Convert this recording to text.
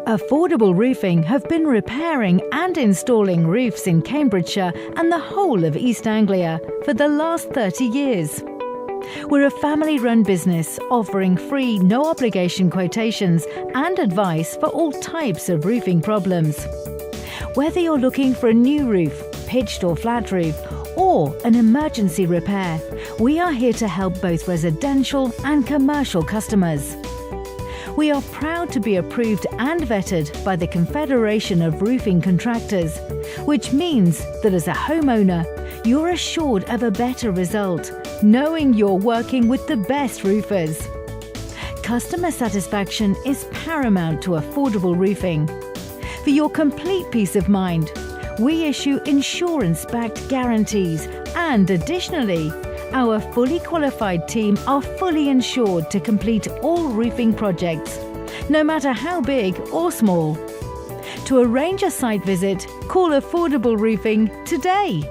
Affordable Roofing have been repairing and installing roofs in Cambridgeshire and the whole of East Anglia for the last 30 years. We're a family-run business offering free, no-obligation quotations and advice for all types of roofing problems. Whether you're looking for a new roof, pitched or flat roof, or an emergency repair, we are here to help both residential and commercial customers. We are proud to be approved and vetted by the Confederation of Roofing Contractors, which means that as a homeowner, you're assured of a better result, knowing you're working with the best roofers. Customer satisfaction is paramount to Affordable Roofing. For your complete peace of mind, we issue insurance-backed guarantees, and additionally, our fully qualified team are fully insured to complete all roofing projects, no matter how big or small. To arrange a site visit, call Affordable Roofing today.